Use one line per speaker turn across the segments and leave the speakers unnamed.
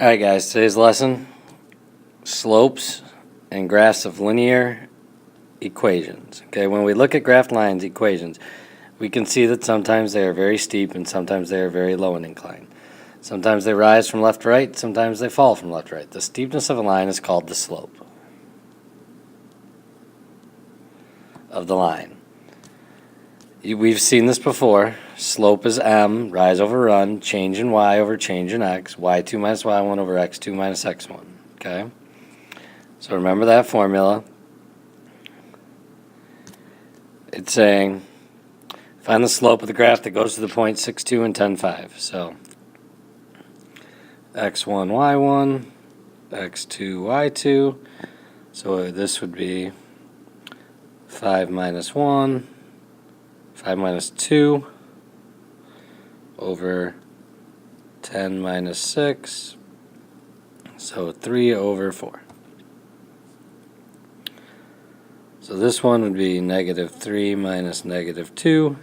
Alright guys, today's lesson, slopes and graphs of linear equations. Okay, when we look at graph lines equations, we can see that sometimes they are very steep and sometimes they are very low in incline. Sometimes they rise from left to right, sometimes they fall from left to right. The steepness of a line is called the slope of the line. We've seen this before. Slope is m, rise over run, change in y over change in x, y2 minus y1 over x2 minus x1. Okay? So remember that formula. It's saying find the slope of the graph that goes to the point 6, 2, and 10, 5. So x1, y1, x2, y2. So this would be 5 minus 1, 5 minus 2 over 10 minus 6, so 3 over 4. So this one would be negative 3 minus negative 2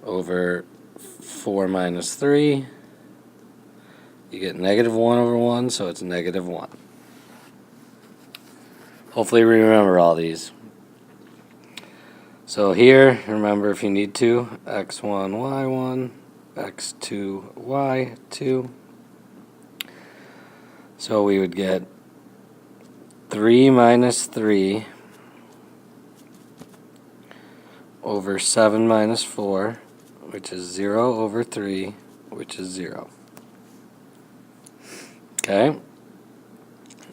over 4 minus 3. You get negative 1 over 1, so it's negative 1. Hopefully we remember all these. So here, remember if you need to, x1, y1, x2, y2. So we would get 3 minus 3 over 7 minus 4, which is 0 over 3, which is 0. Okay,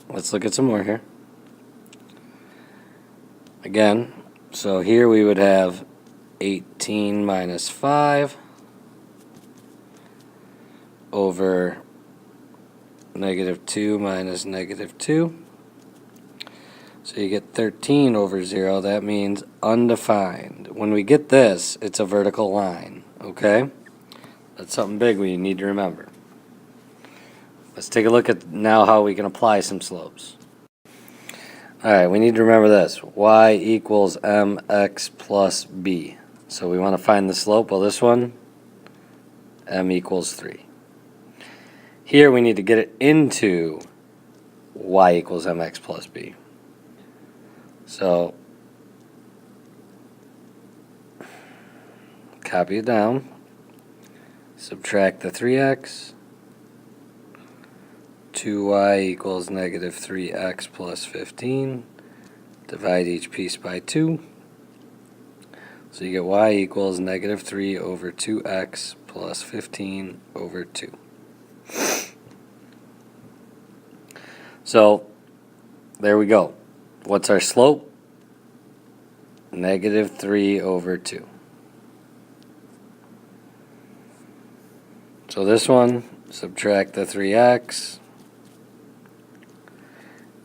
let's look at some more here. Again, so here we would have 18 minus 5 over negative 2 minus negative 2. So you get 13 over 0. That means undefined. When we get this, it's a vertical line. Okay? That's something big we need to remember. Let's take a look at now how we can apply some slopes. Alright, we need to remember this. Y equals mx plus b. So we want to find the slope. Well, this one, m equals 3. Here we need to get it into y equals mx plus b. So, copy it down. Subtract the 3x. 2y equals negative 3x plus 15. Divide each piece by 2. So you get y equals negative 3 over 2x plus 15 over 2. So there we go. What's our slope? Negative 3 over 2. So this one, subtract the 3x.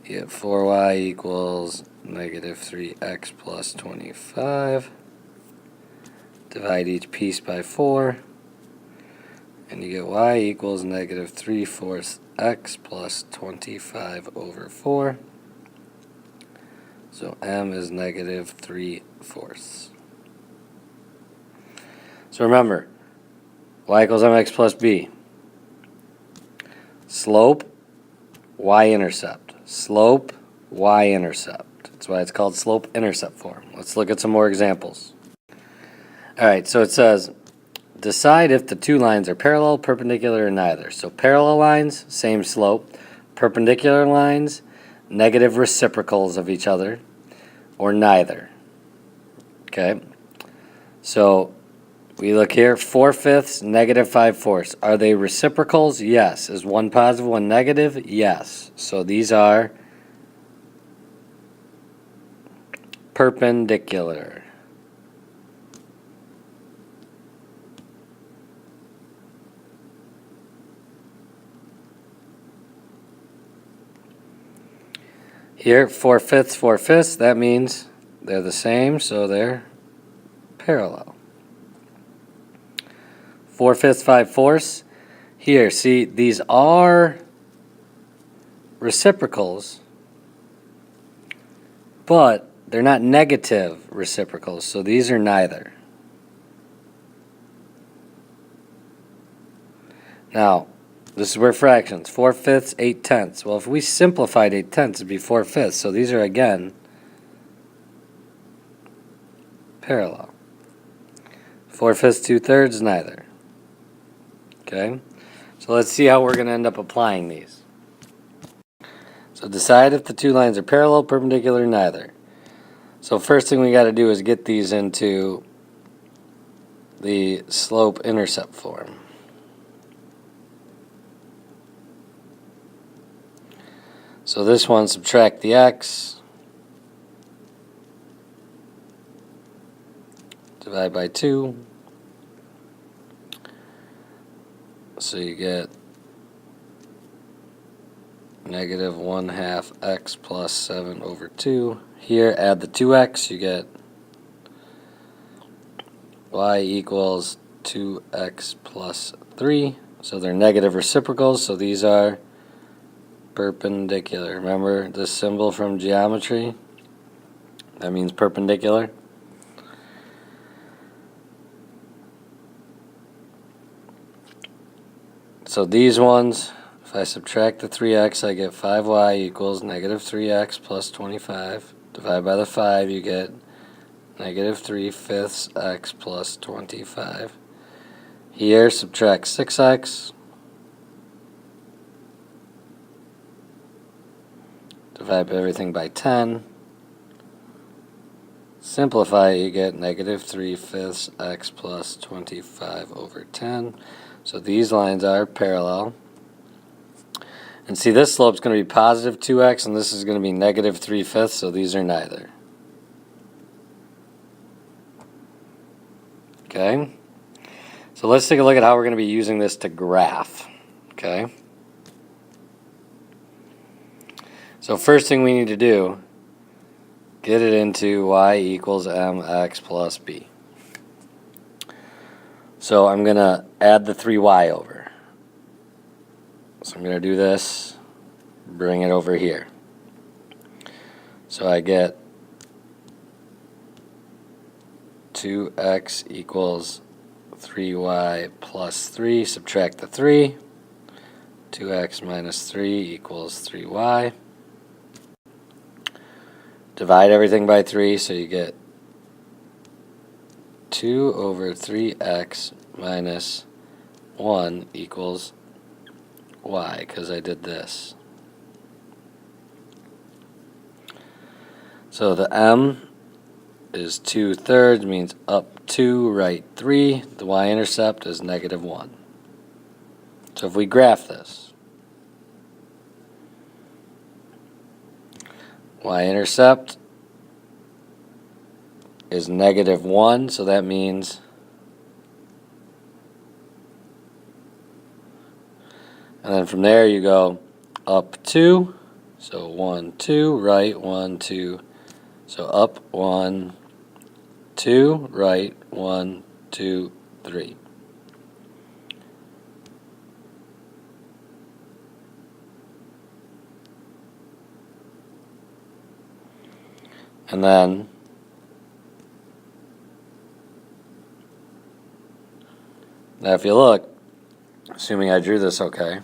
You get 4y equals negative 3x plus 25. Divide each piece by 4. And you get y equals negative 3/4 x plus 25 over 4. So m is negative 3/4. So remember, y equals mx plus b. Slope, y-intercept. Slope, y-intercept. That's why it's called slope-intercept form. Let's look at some more examples. Alright, so it says, decide if the two lines are parallel, perpendicular, or neither. So parallel lines, same slope. Perpendicular lines, negative reciprocals of each other, or neither. Okay? So we look here, 4/5, negative 5/4. Are they reciprocals? Yes. Is one positive, one negative? Yes. So these are perpendicular. Here, 4/5, 4/5, that means they're the same, so they're parallel. 4/5, 5/4. Here, see, these are reciprocals, but they're not negative reciprocals, so these are neither. Now, This is where fractions, 4/5, 8/10. Well, if we simplified 8/10, it'd be 4/5. So these are, again, parallel. 4/5, 2/3, neither. Okay? So let's see how we're going to end up applying these. So decide if the two lines are parallel, perpendicular, neither. So first thing we got to do is get these into the slope-intercept form. So this one, subtract the x, divide by 2. So you get negative 1/2 x plus 7 over 2. Here, add the 2x, you get y equals 2x plus 3. So they're negative reciprocals, so these are perpendicular. Remember this symbol from geometry? That means perpendicular. So these ones, if I subtract the 3x, I get 5y equals negative 3x plus 25. Divide by the 5, you get negative 3/5 x plus 25. Here, subtract 6x. Divide everything by 10. Simplify, you get negative 3/5 x plus 25 over 10. So these lines are parallel. And see, this slope is going to be positive 2x, and this is going to be negative 3/5, so these are neither. Okay? So let's take a look at how we're going to be using this to graph. Okay? So first thing we need to do, get it into y equals mx plus b. So I'm going to add the 3y over. So I'm going to do this, bring it over here. So I get 2x equals 3y plus 3, subtract the 3. 2x minus 3 equals 3y. Divide everything by 3, so you get 2 over 3x minus 1 equals y, because I did this. So the m is 2/3, means up 2, right 3. The y-intercept is negative 1. So if we graph this, y-intercept is negative 1, so that means, and then from there you go up 2, so 1, 2, right, 1, 2, so up 1, 2, right, 1, 2, 3. And then now if you look, assuming I drew this okay,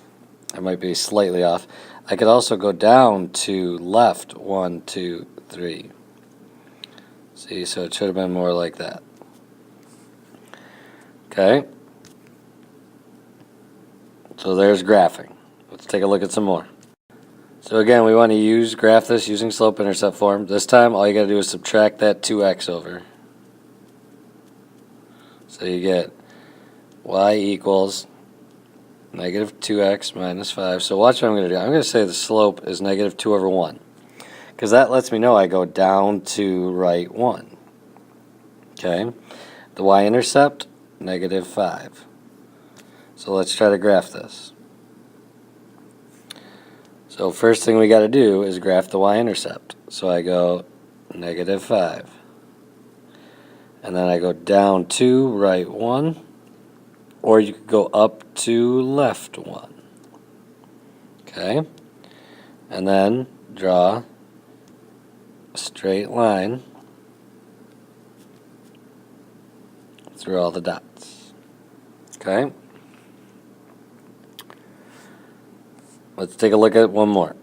I might be slightly off, I could also go down to left 1, 2, 3. See, so it should have been more like that. Okay? So there's graphing. Let's take a look at some more. So again, we want to graph this using slope-intercept form. This time, all you got to do is subtract that 2x over. So you get y equals negative 2x minus 5. So watch what I'm going to do. I'm going to say the slope is negative 2 over 1. Because that lets me know I go down to right 1. Okay? The y-intercept, negative 5. So let's try to graph this. So first thing we got to do is graph the y-intercept. So I go negative 5. And then I go down 2, right 1. Or you could go up 2, left 1. Okay? And then draw a straight line through all the dots. Okay? Let's take a look at one more.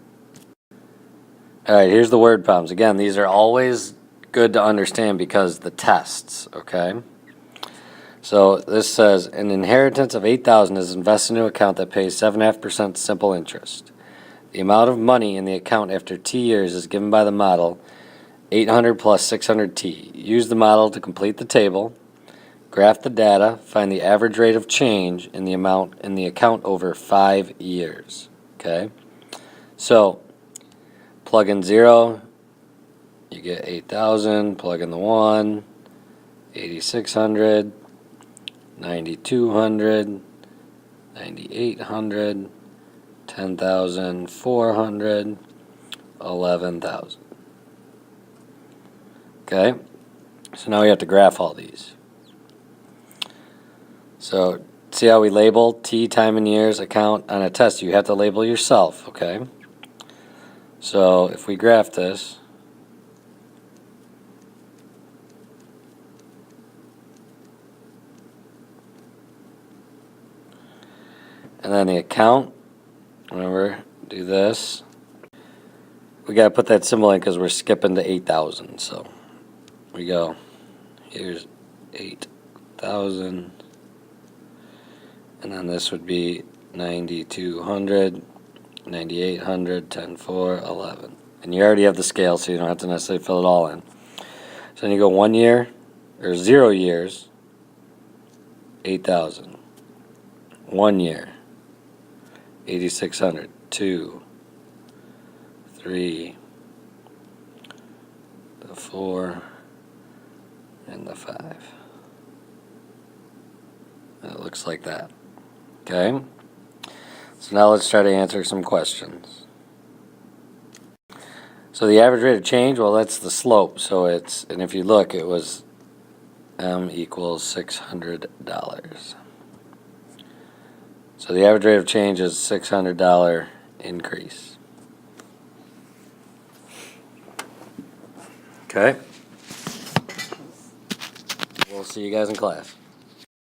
All right, here's the word problems. Again, these are always good to understand because the tests, okay? So this says an inheritance of $8,000 is invested in an account that pays 7.5% simple interest. The amount of money in the account after T years is given by the model 800 plus 600T. Use the model to complete the table, graph the data, find the average rate of change in the amount in the account over 5 years. Okay? So plug in 0, you get 8,000, plug in the 1, 8,600, 9,200, 9,800, 10,400, 11,000. Okay? So now we have to graph all these. So see how we label T, time in years, account on a test. You have to label yourself, okay? So if we graph this, and then the account, remember, do this. We got to put that symbol in because we're skipping to 8,000. So we go, here's 8,000. And then this would be 9,200, 9,800, 10,4, 11. And you already have the scale, so you don't have to necessarily fill it all in. So then you go 1 year, or 0 years, 8,000. 1 year, 8,600. 2, 3, the 4, and the 5. And it looks like that. Okay? So now let's try to answer some questions. So the average rate of change, well, that's the slope. So it's, and if you look, it was M equals $600. So the average rate of change is $600 increase. Okay? We'll see you guys in class.